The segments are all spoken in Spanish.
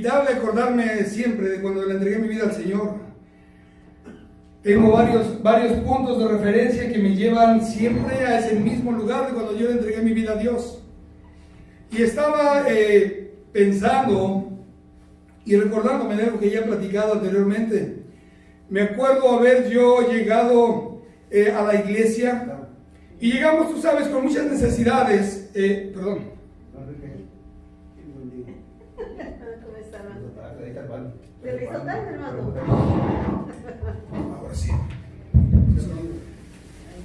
inevitable acordarme siempre de cuando le entregué mi vida al Señor. Tengo varios puntos de referencia que me llevan siempre a ese mismo lugar de cuando yo le entregué mi vida a Dios. Y estaba pensando y recordándome de algo que ya he platicado anteriormente. Me acuerdo haber yo llegado a la iglesia y llegamos, tú sabes, con muchas necesidades. Perdón. Ahora sí.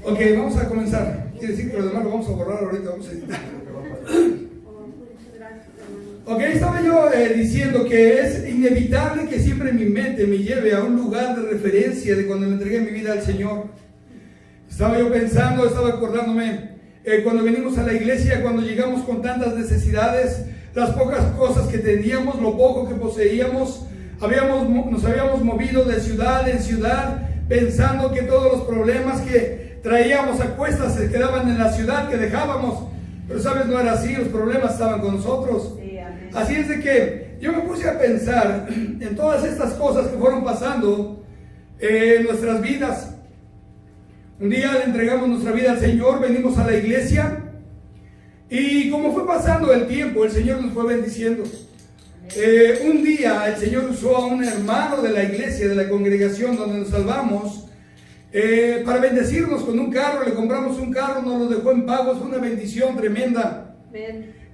Ok, vamos a comenzar. Quiere decir que lo demás lo vamos a borrar ahorita, vamos a editar. Ok, estaba yo diciendo que es inevitable que siempre mi mente me lleve a un lugar de referencia de cuando le entregué mi vida al Señor. Estaba yo pensando, estaba acordándome cuando venimos a la iglesia, cuando llegamos con tantas necesidades, las pocas cosas que teníamos, lo poco que poseíamos, nos habíamos movido de ciudad en ciudad pensando que todos los problemas que traíamos a cuestas se quedaban en la ciudad que dejábamos, pero sabes, no era así, los problemas estaban con nosotros. Así es de que yo me puse a pensar en todas estas cosas que fueron pasando en nuestras vidas. Un día le entregamos nuestra vida al Señor, venimos a la iglesia y como fue pasando el tiempo, el Señor nos fue bendiciendo. Un día el Señor usó a un hermano de la iglesia, de la congregación donde nos salvamos, para bendecirnos con un carro. Le compramos un carro, nos lo dejó en pagos, fue una bendición tremenda.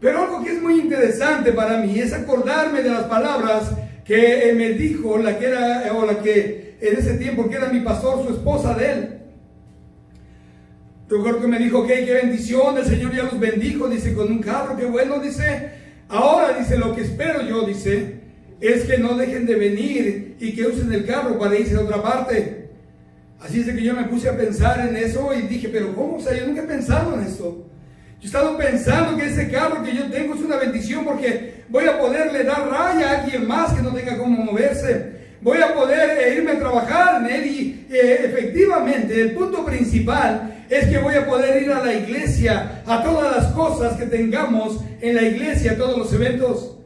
Pero algo que es muy interesante para mí es acordarme de las palabras que me dijo la que en ese tiempo que era mi pastor, su esposa de él. Recuerdo que me dijo que qué bendición, el Señor ya los bendijo, dice, con un carro, qué bueno, dice. Ahora, dice, lo que espero yo, dice, es que no dejen de venir y que usen el carro para irse a otra parte. Así es de que yo me puse a pensar en eso y dije, pero ¿cómo? O sea, yo nunca he pensado en esto. Yo he estado pensando que ese carro que yo tengo es una bendición porque voy a poderle dar raya a alguien más que no tenga cómo moverse. Voy a poder irme a trabajar en él y efectivamente el punto principal es que voy a poder ir a la iglesia, a todas las cosas que tengamos en la iglesia, a todos los eventos.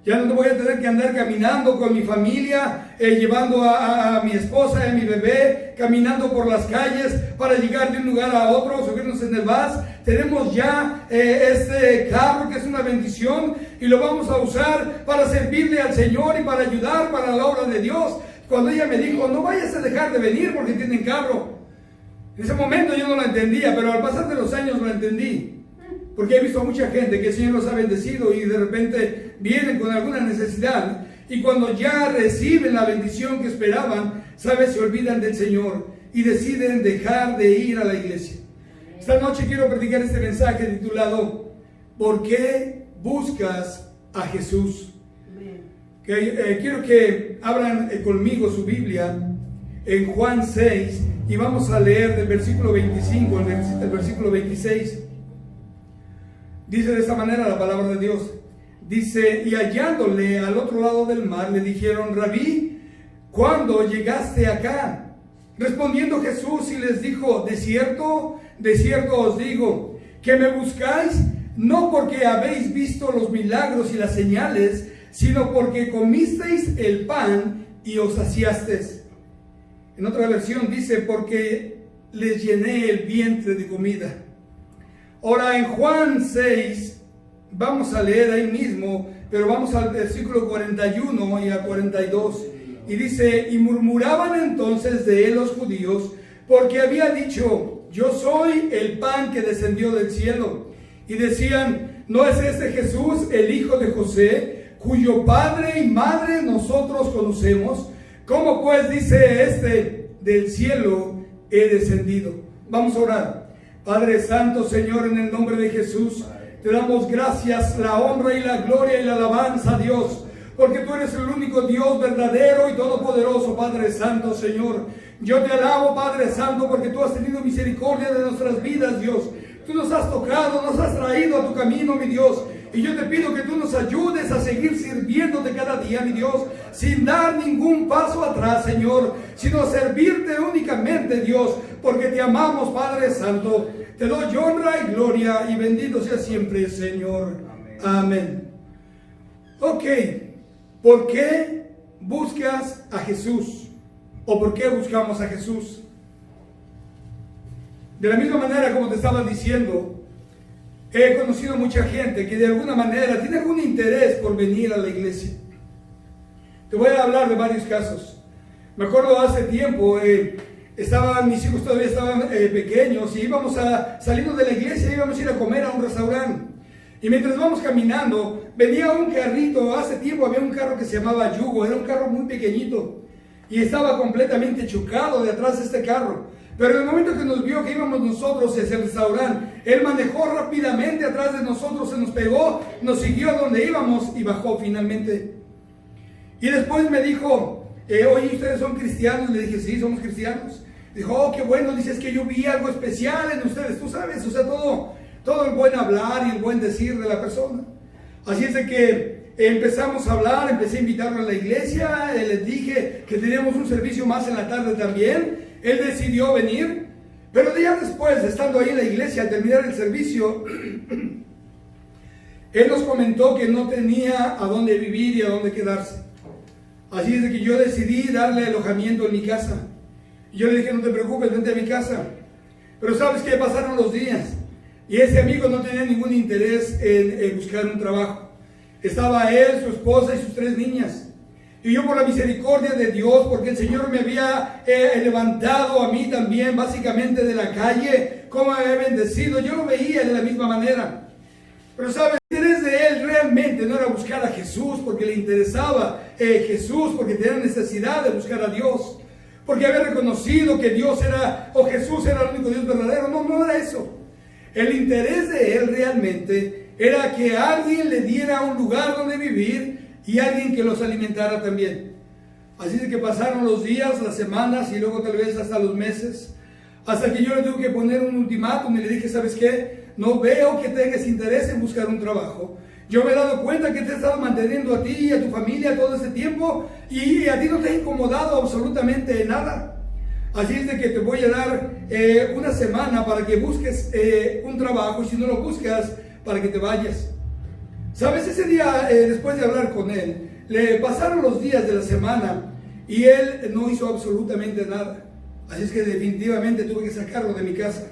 Ya no voy a tener que andar caminando con mi familia, llevando a mi esposa y a mi bebé, caminando por las calles para llegar de un lugar a otro, subirnos en el bus. Tenemos ya este carro que es una bendición y lo vamos a usar para servirle al Señor y para ayudar para la obra de Dios. Cuando ella me dijo, no vayas a dejar de venir porque tienen carro. En ese momento yo no lo entendía, pero al pasar de los años lo entendí. Porque he visto a mucha gente que el Señor los ha bendecido y de repente vienen con alguna necesidad y cuando ya reciben la bendición que esperaban, ¿sabes? Se olvidan del Señor y deciden dejar de ir a la iglesia. Esta noche quiero predicar este mensaje titulado ¿Por qué buscas a Jesús? Quiero que abran conmigo su Biblia en Juan 6 y vamos a leer del versículo 25 al versículo 26. Dice de esta manera la palabra de Dios. Dice, y hallándole al otro lado del mar, le dijeron, Rabí, ¿cuándo llegaste acá? Respondiendo Jesús y les dijo, de cierto os digo, que me buscáis, no porque habéis visto los milagros y las señales, sino porque comisteis el pan y os saciasteis. En otra versión dice, porque les llené el vientre de comida. Ahora en Juan 6, vamos a leer ahí mismo, pero vamos al versículo 41 y al 42. Y dice, y murmuraban entonces de él los judíos, porque había dicho, yo soy el pan que descendió del cielo. Y decían, ¿no es este Jesús el hijo de José, cuyo padre y madre nosotros conocemos? ¿Cómo pues dice este, del cielo he descendido? Vamos a orar. Padre Santo, Señor, en el nombre de Jesús, te damos gracias, la honra y la gloria y la alabanza, Dios, porque tú eres el único Dios verdadero y todopoderoso, Padre Santo, Señor. Yo te alabo, Padre Santo, porque tú has tenido misericordia de nuestras vidas, Dios. Tú nos has tocado, nos has traído a tu camino, mi Dios. Y yo te pido que tú nos ayudes a seguir sirviéndote cada día, mi Dios, sin dar ningún paso atrás, Señor, sino servirte únicamente, Dios, porque te amamos, Padre Santo. Te doy honra y gloria y bendito sea siempre, Señor. Amén. Ok, ¿por qué buscas a Jesús? ¿O por qué buscamos a Jesús? De la misma manera, como te estaba diciendo, he conocido mucha gente que de alguna manera tiene algún interés por venir a la iglesia. Te voy a hablar de varios casos. Me acuerdo hace tiempo, mis hijos todavía estaban pequeños y salimos de la iglesia y íbamos a ir a comer a un restaurante. Y mientras vamos caminando, venía un carrito. Hace tiempo había un carro que se llamaba Yugo, era un carro muy pequeñito y estaba completamente chocado de atrás de este carro. Pero en el momento que nos vio que íbamos nosotros hacia el restaurante, él manejó rápidamente atrás de nosotros, se nos pegó, nos siguió a donde íbamos y bajó finalmente. Y después me dijo, oye, ¿ustedes son cristianos? Le dije, sí, somos cristianos. Dijo, oh, qué bueno, dice, es que yo vi algo especial en ustedes, tú sabes, o sea, todo el buen hablar y el buen decir de la persona. Así es de que empezamos a hablar, empecé a invitarlo a la iglesia, les dije que teníamos un servicio más en la tarde también. Él decidió venir, pero ya después, estando ahí en la iglesia, al terminar el servicio, él nos comentó que no tenía a dónde vivir y a dónde quedarse. Así es de que yo decidí darle alojamiento en mi casa. Y yo le dije, no te preocupes, vente a mi casa. Pero ¿sabes qué? Pasaron los días y ese amigo no tenía ningún interés en buscar un trabajo. Estaba él, su esposa y sus 3 niñas. Y yo, por la misericordia de Dios, porque el Señor me había levantado a mí también, básicamente de la calle, como me había bendecido, yo lo veía de la misma manera. Pero ¿sabes? El interés de él realmente no era buscar a Jesús porque le interesaba Jesús, porque tenía necesidad de buscar a Dios, porque había reconocido que Dios era, o Jesús era el único Dios verdadero. No era eso. El interés de él realmente era que alguien le diera un lugar donde vivir y alguien que los alimentara también. Así de que pasaron los días, las semanas y luego tal vez hasta los meses, hasta que yo le tuve que poner un ultimátum y le dije, ¿sabes qué? No veo que tengas interés en buscar un trabajo. Yo me he dado cuenta que te he estado manteniendo a ti y a tu familia todo ese tiempo y a ti no te ha incomodado absolutamente nada. Así es de que te voy a dar una semana para que busques un trabajo, y si no lo buscas, para que te vayas. ¿Sabes? Ese día, después de hablar con él, le pasaron los días de la semana y él no hizo absolutamente nada. Así es que definitivamente tuve que sacarlo de mi casa.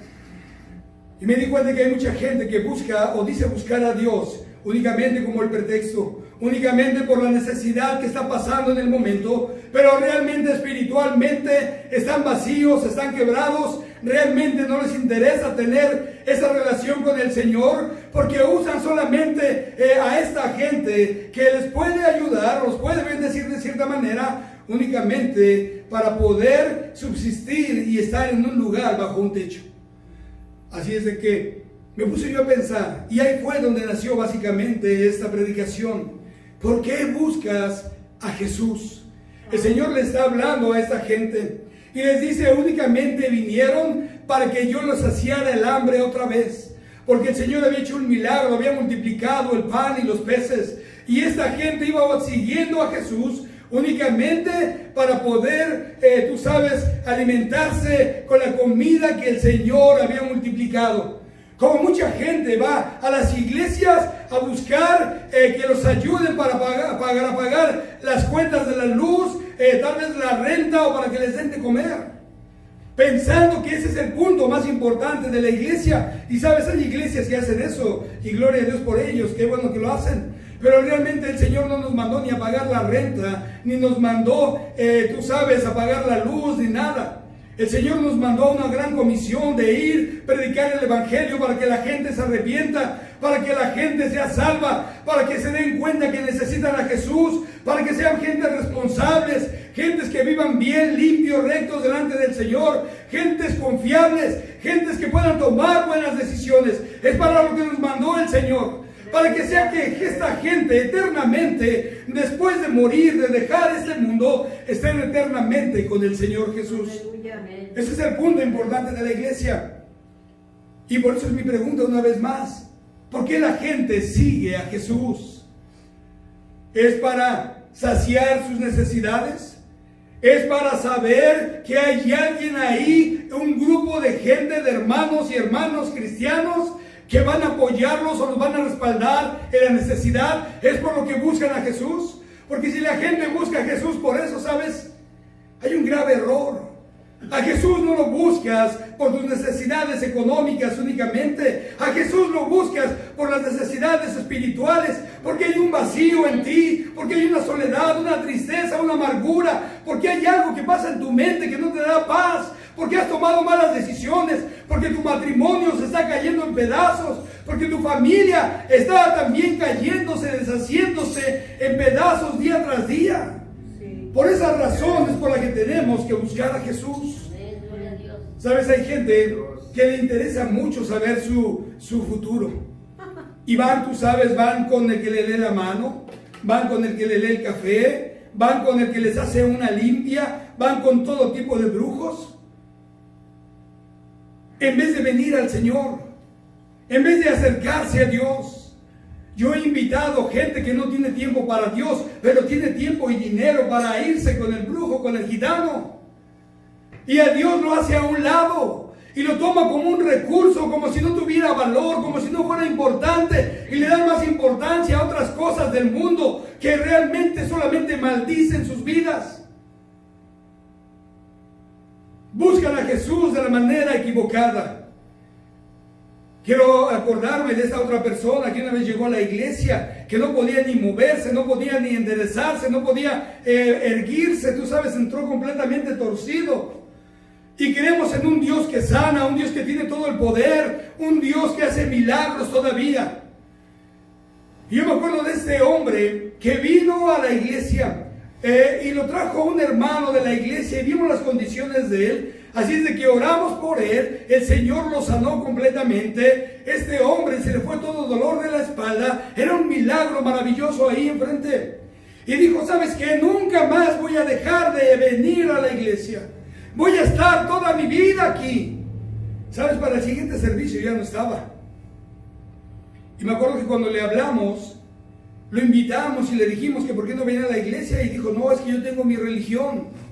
Y me di cuenta que hay mucha gente que busca o dice buscar a Dios únicamente como el pretexto, únicamente por la necesidad que está pasando en el momento, pero realmente espiritualmente están vacíos, están quebrados, realmente no les interesa tener esa relación con el Señor, porque usan solamente a esta gente que les puede ayudar, los puede bendecir de cierta manera, únicamente para poder subsistir y estar en un lugar bajo un techo. Así es de que me puse yo a pensar, y ahí fue donde nació básicamente esta predicación. ¿Por qué buscas a Jesús? El Señor le está hablando a esta gente y les dice, únicamente vinieron para que yo los saciara el hambre otra vez, porque el Señor había hecho un milagro, había multiplicado el pan y los peces, y esta gente iba siguiendo a Jesús únicamente para poder, tú sabes, alimentarse con la comida que el Señor había multiplicado. Como mucha gente va a las iglesias a buscar que los ayuden para pagar las cuentas de la luz, tal vez la renta, o para que les den de comer, pensando que ese es el punto más importante de la iglesia. Y sabes, hay iglesias que hacen eso, y gloria a Dios por ellos, qué bueno que lo hacen. Pero realmente el Señor no nos mandó ni a pagar la renta, ni nos mandó, tú sabes, a pagar la luz, ni nada. El Señor nos mandó una gran comisión de ir, predicar el Evangelio para que la gente se arrepienta, para que la gente sea salva, para que se den cuenta que necesitan a Jesús, para que sean gentes responsables, gentes que vivan bien, limpios, rectos delante del Señor, gentes confiables, gentes que puedan tomar buenas decisiones. Es para lo que nos mandó el Señor, para que sea que esta gente eternamente, después de morir, de dejar este mundo, estén eternamente con el Señor Jesús. Ese es el punto importante de la iglesia. Y por eso es mi pregunta una vez más: ¿por qué la gente sigue a Jesús? ¿Es para saciar sus necesidades? ¿Es para saber que hay alguien ahí, un grupo de gente, de hermanos y hermanas cristianos, que van a apoyarlos o los van a respaldar en la necesidad? ¿Es por lo que buscan a Jesús? Porque si la gente busca a Jesús por eso, ¿sabes? Hay un grave error. A Jesús no lo buscas por tus necesidades económicas únicamente. A Jesús lo buscas por las necesidades espirituales, porque hay un vacío en ti, porque hay una soledad, una tristeza, una amargura, porque hay algo que pasa en tu mente que no te da paz, porque has tomado malas decisiones, porque tu matrimonio se está cayendo en pedazos, porque tu familia está también cayéndose, deshaciéndose en pedazos día tras día. Por esas razones por las que tenemos que buscar a Jesús. Sabes, hay gente que le interesa mucho saber su futuro. Y van, tú sabes, van con el que le lee la mano, van con el que le lee el café, van con el que les hace una limpia, van con todo tipo de brujos. En vez de venir al Señor, en vez de acercarse a Dios. Yo he invitado gente que no tiene tiempo para Dios, pero tiene tiempo y dinero para irse con el brujo, con el gitano. Y a Dios lo hace a un lado y lo toma como un recurso, como si no tuviera valor, como si no fuera importante, y le dan más importancia a otras cosas del mundo que realmente solamente maldicen sus vidas. Buscan a Jesús de la manera equivocada. Quiero acordarme de esta otra persona que una vez llegó a la iglesia, que no podía ni moverse, no podía ni enderezarse, no podía erguirse, tú sabes, entró completamente torcido. Y creemos en un Dios que sana, un Dios que tiene todo el poder, un Dios que hace milagros todavía. Y yo me acuerdo de este hombre que vino a la iglesia y lo trajo un hermano de la iglesia y vimos las condiciones de él. Así es de que oramos por él, el Señor lo sanó completamente. Este hombre se le fue todo dolor de la espalda, era un milagro maravilloso ahí enfrente. Y dijo, ¿sabes qué? Nunca más voy a dejar de venir a la iglesia. Voy a estar toda mi vida aquí. ¿Sabes? Para el siguiente servicio ya no estaba. Y me acuerdo que cuando le hablamos, lo invitamos y le dijimos que por qué no venía a la iglesia. Y dijo, no, es que yo tengo mi religión.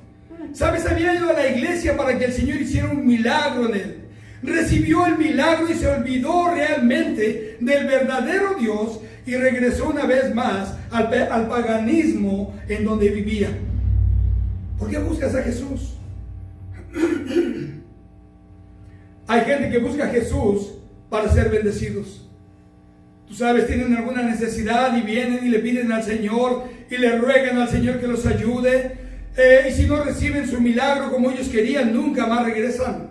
¿Sabes? Había ido a la iglesia para que el Señor hiciera un milagro en él. Recibió el milagro y se olvidó realmente del verdadero Dios y regresó una vez más al paganismo en donde vivía. ¿Por qué buscas a Jesús? Hay gente que busca a Jesús para ser bendecidos. Tú sabes, tienen alguna necesidad y vienen y le piden al Señor y le ruegan al Señor que los ayude. Y si no reciben su milagro como ellos querían, nunca más regresan.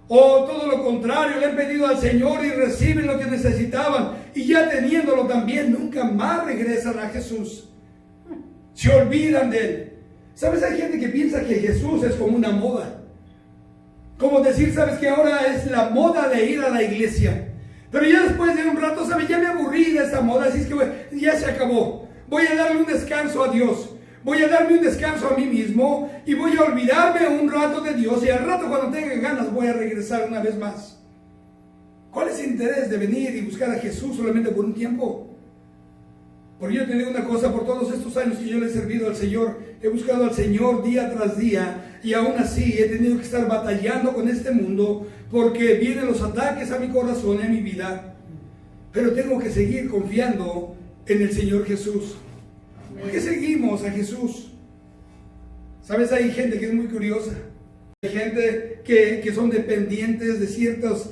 O todo lo contrario, le han pedido al Señor y reciben lo que necesitaban. Y ya teniéndolo también, nunca más regresan a Jesús. Se olvidan de Él. ¿Sabes? Hay gente que piensa que Jesús es como una moda. Como decir, ¿sabes? Que ahora es la moda de ir a la iglesia. Pero ya después de un rato, ¿sabes? Ya me aburrí de esta moda, así es que ya se acabó. Voy a darle un descanso a Dios. Voy a darme un descanso a mí mismo y voy a olvidarme un rato de Dios y al rato cuando tenga ganas voy a regresar una vez más. ¿Cuál es el interés de venir y buscar a Jesús solamente por un tiempo? Porque yo te digo una cosa, por todos estos años que yo le he servido al Señor, he buscado al Señor día tras día y aún así he tenido que estar batallando con este mundo porque vienen los ataques a mi corazón y a mi vida. Pero tengo que seguir confiando en el Señor Jesús. ¿Por qué seguimos a Jesús? ¿Sabes? Hay gente que es muy curiosa. Hay gente que son dependientes de ciertas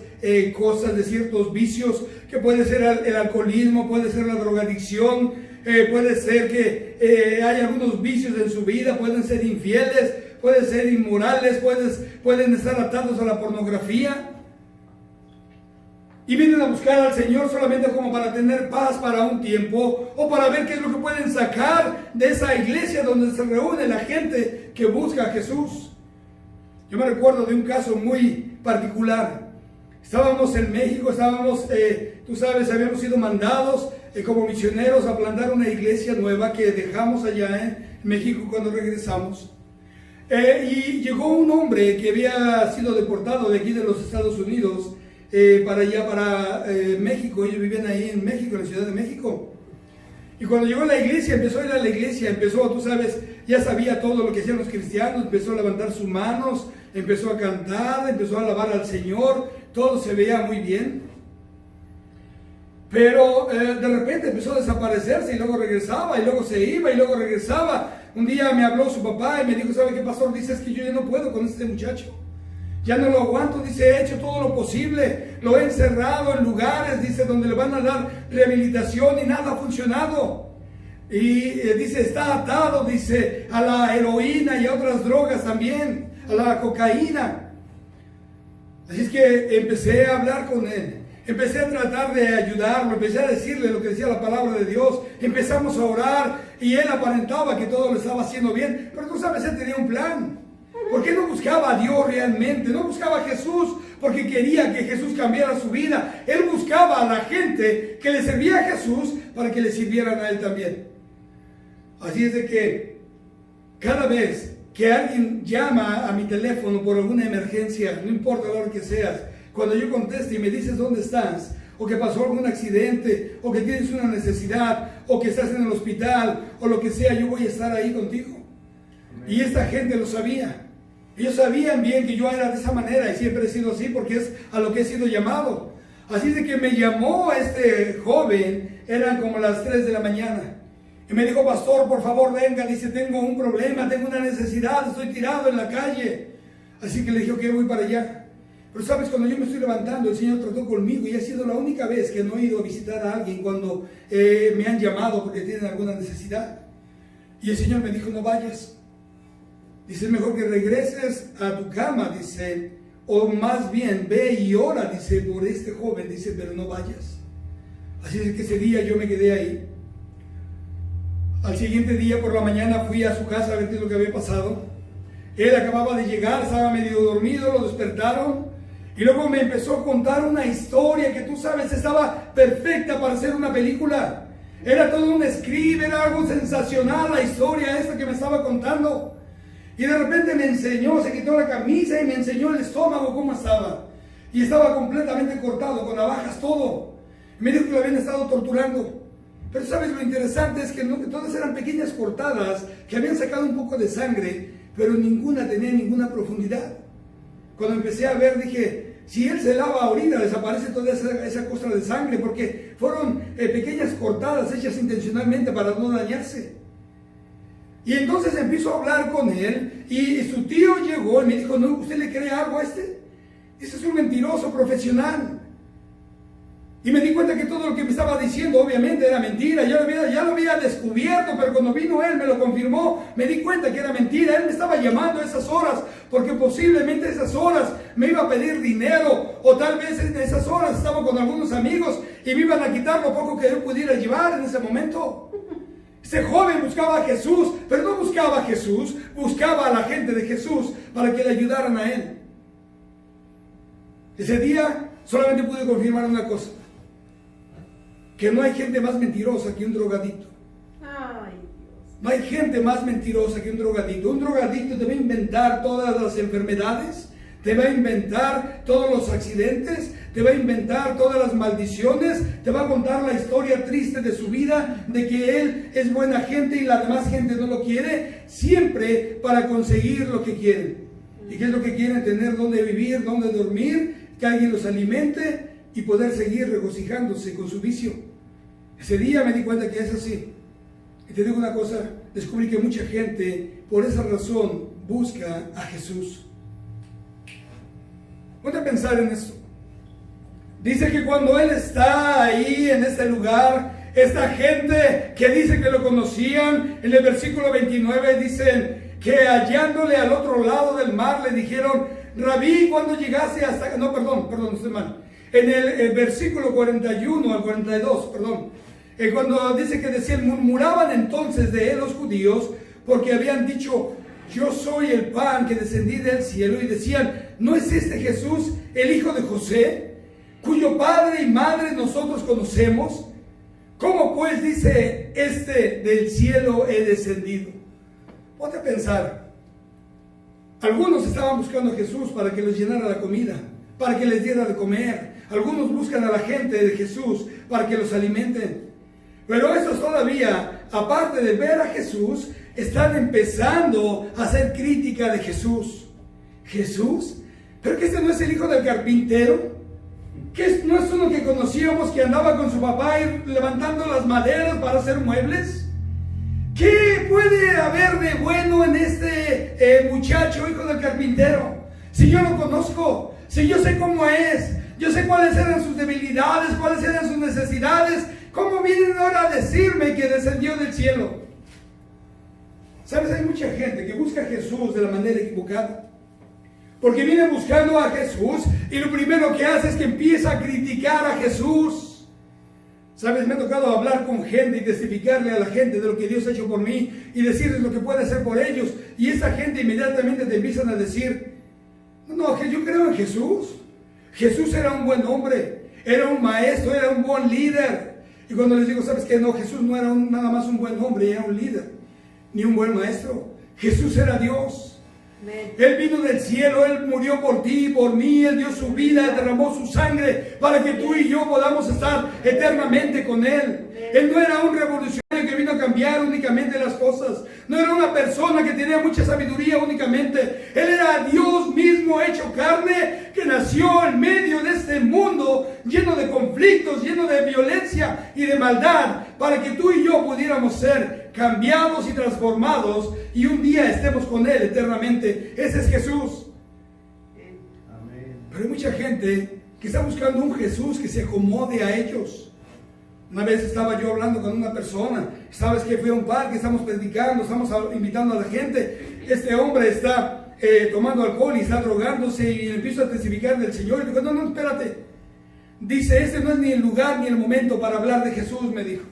cosas, de ciertos vicios, que puede ser el alcoholismo, puede ser la drogadicción, puede ser que hay algunos vicios en su vida, pueden ser infieles, pueden ser inmorales, pueden estar atados a la pornografía. Y vienen a buscar al Señor solamente como para tener paz para un tiempo o para ver qué es lo que pueden sacar de esa iglesia donde se reúne la gente que busca a Jesús. Yo me recuerdo de un caso muy particular. Estábamos en México, tú sabes, habíamos sido mandados como misioneros a plantar una iglesia nueva que dejamos allá en México cuando regresamos. Y llegó un hombre que había sido deportado de aquí de los Estados Unidos para allá, para México. Ellos vivían ahí en México, en la Ciudad de México. Y cuando llegó a la iglesia, empezó a ir a la iglesia, empezó, tú sabes, ya sabía todo lo que hacían los cristianos, empezó a levantar sus manos, empezó a cantar, empezó a alabar al Señor, todo se veía muy bien. Pero de repente empezó a desaparecerse y luego regresaba y luego se iba y luego regresaba. Un día me habló su papá y me dijo, ¿sabe qué, pastor? Dice, es que yo ya no puedo con este muchacho. Ya no lo aguanto, dice, he hecho todo lo posible. Lo he encerrado en lugares, dice, donde le van a dar rehabilitación y nada ha funcionado. Y dice, está atado, dice, a la heroína y a otras drogas también, a la cocaína. Así es que empecé a hablar con él. Empecé a tratar de ayudarlo, empecé a decirle lo que decía la palabra de Dios, empezamos a orar y él aparentaba que todo lo estaba haciendo bien, pero tú sabes, él tenía un plan, porque no buscaba a Dios realmente, no buscaba a Jesús porque quería que Jesús cambiara su vida, él buscaba a la gente que le servía a Jesús para que le sirvieran a él también. Así es de que cada vez que alguien llama a mi teléfono por alguna emergencia, no importa la hora que seas, cuando yo conteste y me dices dónde estás, o que pasó algún accidente, o que tienes una necesidad, o que estás en el hospital, o lo que sea, yo voy a estar ahí contigo. Y esta gente lo sabía. Ellos sabían bien que yo era de esa manera y siempre he sido así porque es a lo que he sido llamado. Así de que me llamó este joven, eran como las 3 de la mañana. Y me dijo, pastor, por favor venga, dice, tengo un problema, tengo una necesidad, estoy tirado en la calle. Así que le dije, ok, voy para allá. Pero sabes, cuando yo me estoy levantando, el Señor trató conmigo y ha sido la única vez que no he ido a visitar a alguien cuando me han llamado porque tienen alguna necesidad. Y el Señor me dijo, no vayas. Dice, mejor que regreses a tu cama, dice, o más bien ve y ora, dice, por este joven, dice, pero no vayas. Así es que ese día yo me quedé ahí. Al siguiente día por la mañana fui a su casa a ver qué es lo que había pasado. Él acababa de llegar, estaba medio dormido, lo despertaron. Y luego me empezó a contar una historia que tú sabes, estaba perfecta para hacer una película. Era todo un script, era algo sensacional la historia esta que me estaba contando. Y de repente me enseñó, se quitó la camisa y me enseñó el estómago cómo estaba. Y estaba completamente cortado, con navajas, todo. Me dijo que lo habían estado torturando. Pero sabes, lo interesante es que todas eran pequeñas cortadas que habían sacado un poco de sangre, pero ninguna tenía ninguna profundidad. Cuando empecé a ver, dije, si él se lava ahorita, desaparece toda esa costra de sangre, porque fueron pequeñas cortadas hechas intencionalmente para no dañarse. Y entonces empiezo a hablar con él, y su tío llegó y me dijo, ¿no, usted le cree algo a este? Este es un mentiroso profesional. Y me di cuenta que todo lo que me estaba diciendo obviamente era mentira. Ya lo había descubierto, pero cuando vino él me lo confirmó. Me di cuenta que era mentira. Él me estaba llamando a esas horas porque posiblemente a esas horas me iba a pedir dinero, o tal vez en esas horas estaba con algunos amigos y me iban a quitar lo poco que yo pudiera llevar en ese momento. Este joven buscaba a Jesús, pero no buscaba a Jesús, buscaba a la gente de Jesús para que le ayudaran a él. Ese día solamente pude confirmar una cosa: que no hay gente más mentirosa que un drogadicto. Ay, Dios. No hay gente más mentirosa que un drogadicto. Un drogadicto te va a inventar todas las enfermedades, te va a inventar todos los accidentes, te va a inventar todas las maldiciones, te va a contar la historia triste de su vida, de que él es buena gente y la demás gente no lo quiere, siempre para conseguir lo que quieren. ¿Y qué es lo que quieren? Tener dónde vivir, dónde dormir, que alguien los alimente y poder seguir regocijándose con su vicio. Ese día me di cuenta que es así. Y te digo una cosa, descubrí que mucha gente por esa razón busca a Jesús. Ponte a pensar en esto. Dice que cuando él está ahí en este lugar, esta gente que dice que lo conocían, en el versículo 29 dicen que hallándole al otro lado del mar le dijeron, Rabí, ¿cuándo llegaste hasta...? No, perdón, estoy mal. En el versículo 41 al 42, cuando dice que decían, murmuraban entonces de él los judíos, porque habían dicho, yo soy el pan que descendí del cielo, y decían, ¿no es este Jesús, el hijo de José, cuyo padre y madre nosotros conocemos? ¿Cómo pues dice del cielo he descendido? Ponte a pensar. Algunos estaban buscando a Jesús para que les llenara la comida, para que les diera de comer. Algunos buscan a la gente de Jesús para que los alimenten. Pero estos todavía, aparte de ver a Jesús, están empezando a hacer crítica de Jesús. ¿Jesús? ¿Pero que este no es el hijo del carpintero? ¿No es uno que conocíamos que andaba con su papá y levantando las maderas para hacer muebles? ¿Qué puede haber de bueno en este muchacho, hijo del carpintero? Si yo lo conozco, si yo sé cómo es, yo sé cuáles eran sus debilidades, cuáles eran sus necesidades, ¿cómo vienen ahora a decirme que descendió del cielo? ¿Sabes? Hay mucha gente que busca a Jesús de la manera equivocada. Porque viene buscando a Jesús y lo primero que hace es que empieza a criticar a Jesús. ¿Sabes? Me ha tocado hablar con gente y testificarle a la gente de lo que Dios ha hecho por mí y decirles lo que puede hacer por ellos. Y esa gente inmediatamente te empiezan a decir, no, que yo creo en Jesús. Jesús era un buen hombre, era un maestro, era un buen líder. Y cuando les digo, ¿sabes qué? No, Jesús no era nada más un buen hombre, era un líder, ni un buen maestro. Jesús era Dios. Él vino del cielo, Él murió por ti y por mí, Él dio su vida, derramó su sangre para que tú y yo podamos estar eternamente con Él. Él no era un revolucionario que vino a cambiar únicamente las cosas, no era una persona que tenía mucha sabiduría únicamente, Él era Dios mismo hecho carne, que nació en medio de este mundo lleno de conflictos, lleno de violencia y de maldad, para que tú y yo pudiéramos ser cambiados y transformados y un día estemos con Él eternamente. Ese es Jesús. Amén. Pero hay mucha gente que está buscando un Jesús que se acomode a ellos. Una vez estaba yo hablando con una persona, sabes que fui a un parque, estamos predicando, estamos invitando a la gente. Este hombre está tomando alcohol y está drogándose y empiezo a testificar del Señor. Y digo, no, espérate. Dice, este no es ni el lugar ni el momento para hablar de Jesús, me dijo.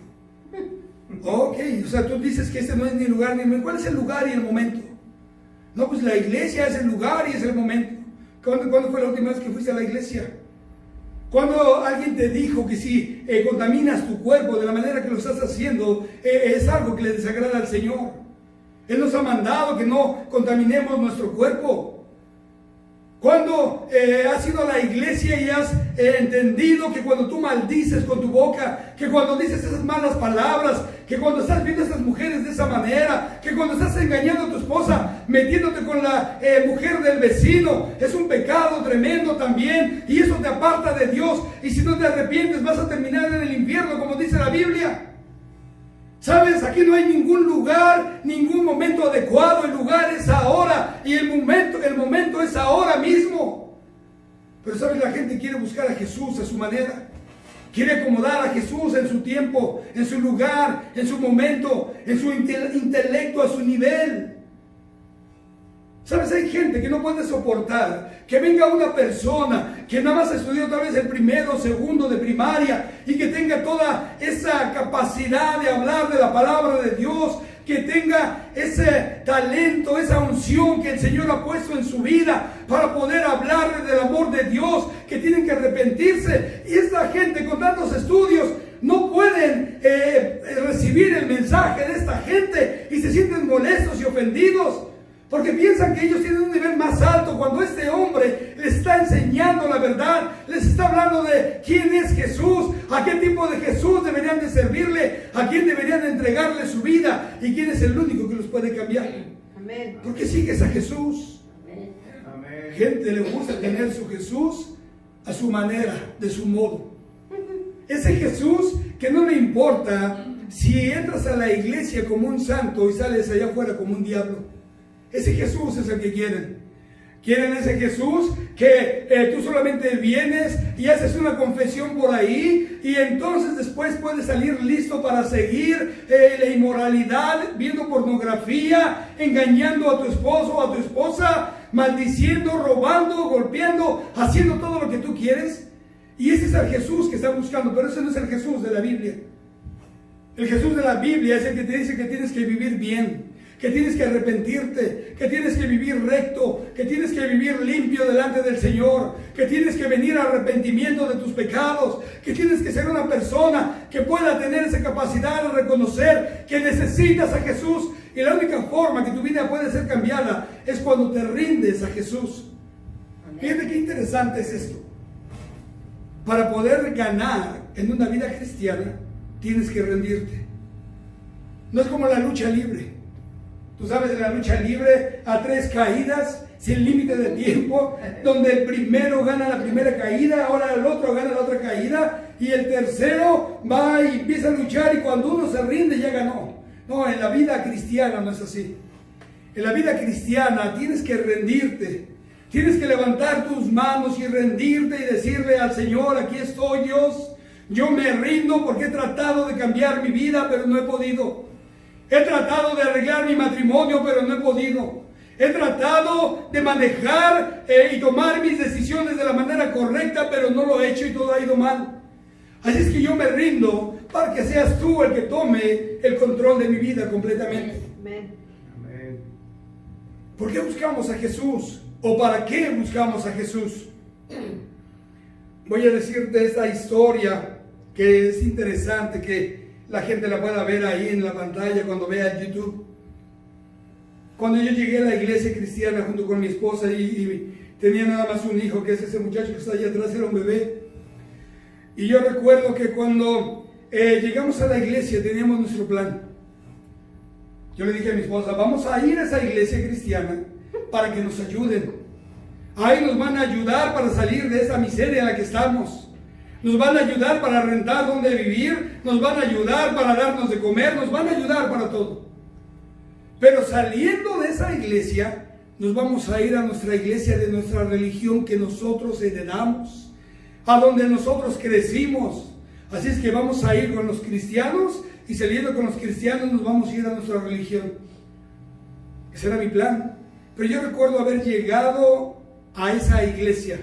Ok, o sea, tú dices que este no es ni el lugar ni el momento. ¿Cuál es el lugar y el momento? No, pues la iglesia es el lugar y es el momento. ¿Cuándo fue la última vez que fuiste a la iglesia? Cuando alguien te dijo que si contaminas tu cuerpo de la manera que lo estás haciendo, es algo que le desagrada al Señor. Él nos ha mandado que no contaminemos nuestro cuerpo. Cuando has ido a la iglesia y has entendido que cuando tú maldices con tu boca, que cuando dices esas malas palabras, que cuando estás viendo a estas mujeres de esa manera, que cuando estás engañando a tu esposa, metiéndote con la mujer del vecino, es un pecado tremendo también, y eso te aparta de Dios, y si no te arrepientes vas a terminar en el infierno, como dice la Biblia. ¿Sabes? Aquí no hay ningún lugar, ningún momento adecuado. El lugar es ahora y el momento es ahora mismo. Pero ¿sabes? La gente quiere buscar a Jesús a su manera. Quiere acomodar a Jesús en su tiempo, en su lugar, en su momento, en su intelecto, a su nivel. ¿Sabes? Hay gente que no puede soportar que venga una persona que nada más estudió tal vez el primero o segundo de primaria y que tenga toda esa capacidad de hablar de la palabra de Dios, que tenga ese talento, esa unción que el Señor ha puesto en su vida para poder hablarle del amor de Dios, que tienen que arrepentirse. Y esta gente con tantos estudios no pueden recibir el mensaje de esta gente y se sienten molestos y ofendidos. Porque piensan que ellos tienen un nivel más alto cuando este hombre les está enseñando la verdad, les está hablando de quién es Jesús, a qué tipo de Jesús deberían de servirle, a quién deberían de entregarle su vida y quién es el único que los puede cambiar. Amén. ¿Por qué sigues a Jesús? Amén. Gente le gusta tener su Jesús a su manera, de su modo. Ese Jesús que no le importa si entras a la iglesia como un santo y sales allá afuera como un diablo. Ese Jesús es el que quieren. Quieren ese Jesús que tú solamente vienes y haces una confesión por ahí y entonces después puedes salir listo para seguir la inmoralidad, viendo pornografía, engañando a tu esposo o a tu esposa, maldiciendo, robando, golpeando, haciendo todo lo que tú quieres. Y ese es el Jesús que están buscando, pero ese no es el Jesús de la Biblia. El Jesús de la Biblia es el que te dice que tienes que vivir bien, que tienes que arrepentirte, que tienes que vivir recto, que tienes que vivir limpio delante del Señor, que tienes que venir al arrepentimiento de tus pecados, que tienes que ser una persona que pueda tener esa capacidad de reconocer que necesitas a Jesús, y la única forma que tu vida puede ser cambiada es cuando te rindes a Jesús. Fíjate qué interesante es esto. Para poder ganar en una vida cristiana, tienes que rendirte. No es como la lucha libre. Tú sabes, en la lucha libre, a 3 caídas sin límite de tiempo, donde el primero gana la primera caída, ahora el otro gana la otra caída, y el tercero va y empieza a luchar, y cuando uno se rinde ya ganó. No, en la vida cristiana no es así. En la vida cristiana tienes que rendirte, tienes que levantar tus manos y rendirte y decirle al Señor: aquí estoy, Dios, yo me rindo porque he tratado de cambiar mi vida, pero no he podido. He tratado de arreglar mi matrimonio, pero no he podido. He tratado de manejar y tomar mis decisiones de la manera correcta, pero no lo he hecho y todo ha ido mal. Así es que yo me rindo para que seas tú el que tome el control de mi vida completamente. Amén. ¿Por qué buscamos a Jesús? ¿O para qué buscamos a Jesús? Voy a decirte esta historia que es interesante, que la gente la pueda ver ahí en la pantalla cuando vea el YouTube. Cuando yo llegué a la iglesia cristiana junto con mi esposa y tenía nada más un hijo, que es ese muchacho que está allá atrás, era un bebé. Y yo recuerdo que cuando llegamos a la iglesia teníamos nuestro plan. Yo le dije a mi esposa: vamos a ir a esa iglesia cristiana para que nos ayuden. Ahí nos van a ayudar para salir de esa miseria en la que estamos. Nos van a ayudar para rentar donde vivir, nos van a ayudar para darnos de comer, nos van a ayudar para todo. Pero saliendo de esa iglesia, nos vamos a ir a nuestra iglesia de nuestra religión que nosotros heredamos, a donde nosotros crecimos. Así es que vamos a ir con los cristianos, y saliendo con los cristianos nos vamos a ir a nuestra religión. Ese era mi plan. Pero yo recuerdo haber llegado a esa iglesia,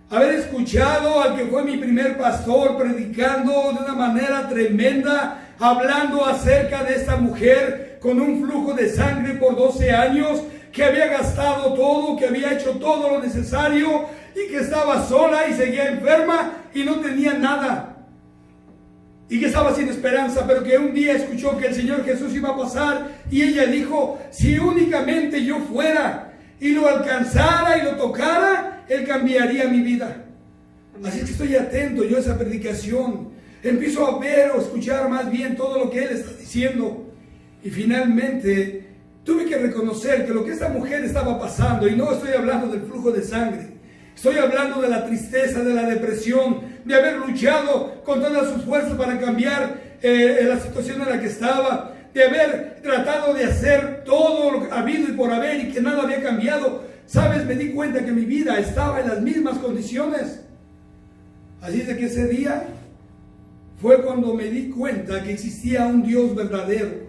haber escuchado al que fue mi primer pastor predicando de una manera tremenda, hablando acerca de esta mujer con un flujo de sangre por 12 años, que había gastado todo, que había hecho todo lo necesario y que estaba sola y seguía enferma y no tenía nada. Y que estaba sin esperanza, pero que un día escuchó que el Señor Jesús iba a pasar y ella dijo: si únicamente yo fuera y lo alcanzara y lo tocara, Él cambiaría mi vida. Así que estoy atento yo a esa predicación. Empiezo a ver o escuchar más bien todo lo que Él está diciendo. Y finalmente tuve que reconocer que lo que esta mujer estaba pasando, y no estoy hablando del flujo de sangre, estoy hablando de la tristeza, de la depresión, de haber luchado con todas sus fuerzas para cambiar la situación en la que estaba, de haber tratado de hacer todo lo habido y por haber y que nada había cambiado. ¿Sabes? Me di cuenta que mi vida estaba en las mismas condiciones. Así es de que ese día fue cuando me di cuenta que existía un Dios verdadero,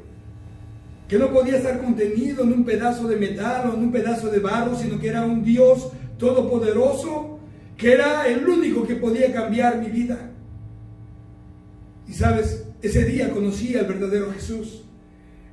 que no podía estar contenido en un pedazo de metal o en un pedazo de barro, sino que era un Dios todopoderoso, que era el único que podía cambiar mi vida. Y sabes, ese día conocí al verdadero Jesús.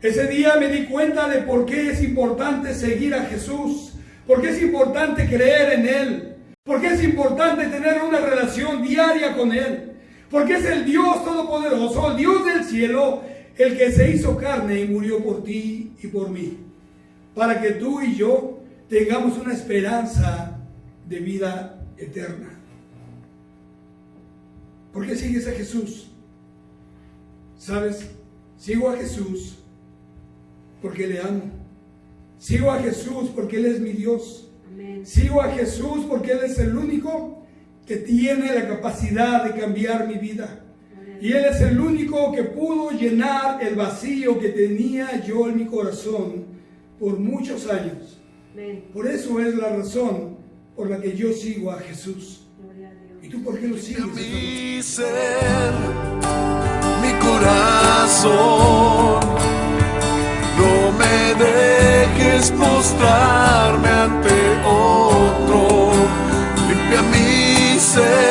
Ese día me di cuenta de por qué es importante seguir a Jesús, por qué es importante creer en Él, por qué es importante tener una relación diaria con Él, porque es el Dios todopoderoso, el Dios del cielo, el que se hizo carne y murió por ti y por mí, para que tú y yo tengamos una esperanza de vida eterna. ¿Por qué sigues a Jesús? ¿Sabes? Sigo a Jesús porque le amo. Sigo a Jesús porque Él es mi Dios. Amén. Sigo a Jesús porque Él es el único que tiene la capacidad de cambiar mi vida. Amén. Y Él es el único que pudo llenar el vacío que tenía yo en mi corazón por muchos años. Amén. Por eso es la razón por la que yo sigo a Jesús. Gloria a Dios. ¿Y tú por qué lo sigues? Mi ser, mi corazón, no me dejes postrarme ante otro. Limpia mi ser.